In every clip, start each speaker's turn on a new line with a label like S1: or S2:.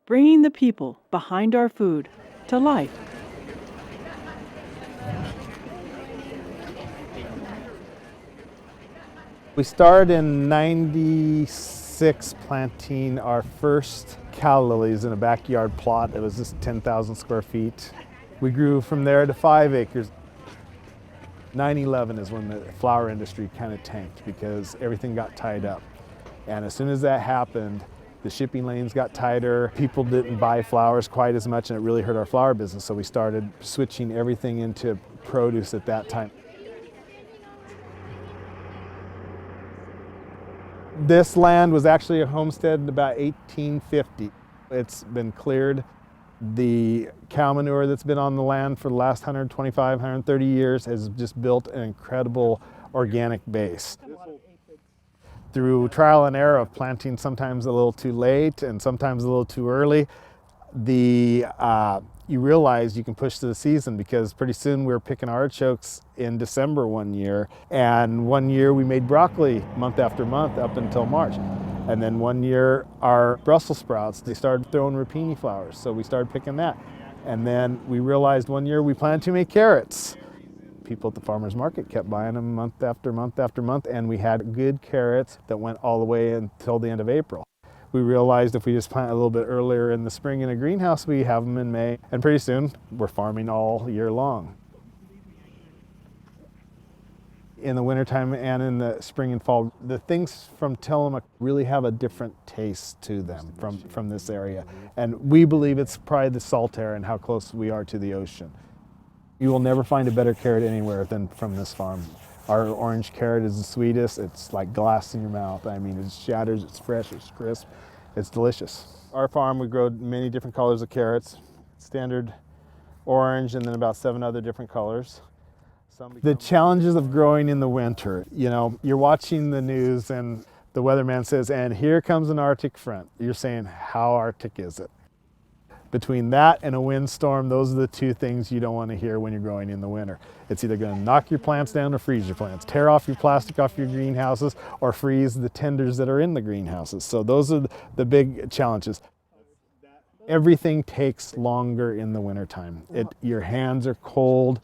S1: bringing the people behind our food to life.
S2: We started in '96 planting our first calla lilies in a backyard plot. It was just 10,000 square feet. We grew from there to 5 acres. 9/11 is when the flower industry kind of tanked because everything got tied up. And as soon as that happened, the shipping lanes got tighter. People didn't buy flowers quite as much, and it really hurt our flower business. So we started switching everything into produce at that time. This land was actually a homestead in about 1850. It's been cleared. The cow manure that's been on the land for the last 125, 130 years has just built an incredible organic base. Through trial and error of planting sometimes a little too late and sometimes a little too early, you realize you can push to the season, because pretty soon we were picking artichokes in December one year, and one year we made broccoli month after month up until March. And then one year our Brussels sprouts, they started throwing rapini flowers, so we started picking that. And then we realized one year we planted to make carrots. People at the farmers market kept buying them month after month after month, and we had good carrots that went all the way until the end of April. We realized if we just plant a little bit earlier in the spring in a greenhouse, we have them in May, and pretty soon we're farming all year long. In the wintertime and in the spring and fall, the things from Tillamook really have a different taste to them from this area. And we believe it's probably the salt air and how close we are to the ocean. You will never find a better carrot anywhere than from this farm. Our orange carrot is the sweetest. It's like glass in your mouth. I mean, it shatters, it's fresh, it's crisp, it's delicious. Our farm, we grow many different colors of carrots. Standard orange, and then about 7 other different colors. The challenges of growing in the winter, you're watching the news and the weatherman says, and here comes an Arctic front. You're saying, how Arctic is it? Between that and a windstorm, those are the two things you don't want to hear when you're growing in the winter. It's either going to knock your plants down or freeze your plants, tear off your plastic off your greenhouses, or freeze the tenders that are in the greenhouses. So those are the big challenges. Everything takes longer in the wintertime. Your hands are cold.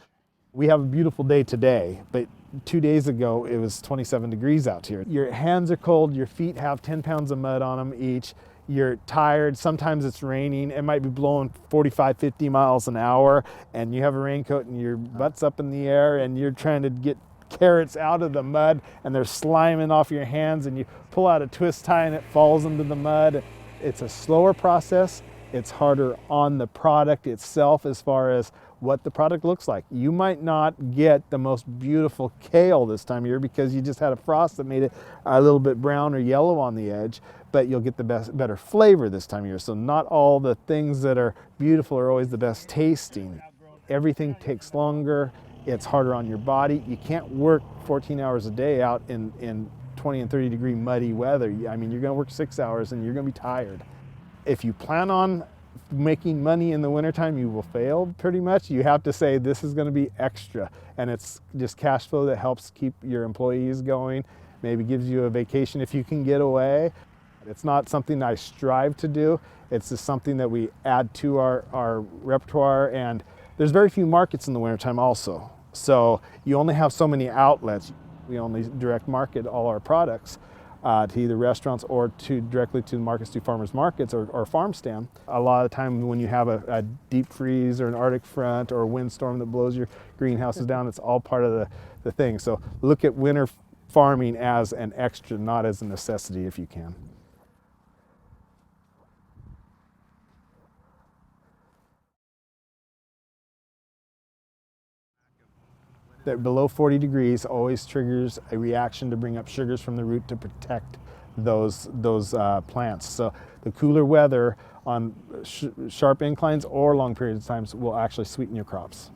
S2: We have a beautiful day today, but 2 days ago it was 27 degrees out here. Your hands are cold, your feet have 10 pounds of mud on them each. You're tired, sometimes it's raining, it might be blowing 45, 50 miles an hour, and you have a raincoat and your butt's up in the air and you're trying to get carrots out of the mud and they're sliming off your hands, and you pull out a twist tie and it falls into the mud. It's a slower process. It's harder on the product itself as far as what the product looks like. You might not get the most beautiful kale this time of year because you just had a frost that made it a little bit brown or yellow on the edge, but you'll get the better flavor this time of year. So not all the things that are beautiful are always the best tasting. Everything takes longer. It's harder on your body. You can't work 14 hours a day out in 20 and 30 degree muddy weather. I mean, you're gonna work 6 hours and you're gonna be tired. If you plan on making money in the wintertime, you will fail pretty much. You have to say this is going to be extra, and it's just cash flow that helps keep your employees going, maybe gives you a vacation if you can get away. It's not something I strive to do. It's just something that we add to our repertoire, and there's very few markets in the wintertime also. So you only have so many outlets. We only direct market all our products to either restaurants or directly to the markets, to farmers markets or farm stand. A lot of the time when you have a deep freeze or an Arctic front or a windstorm that blows your greenhouses down, it's all part of the thing. So look at winter farming as an extra, not as a necessity if you can. That below 40 degrees always triggers a reaction to bring up sugars from the root to protect those plants. So the cooler weather on sharp inclines or long periods of times will actually sweeten your crops.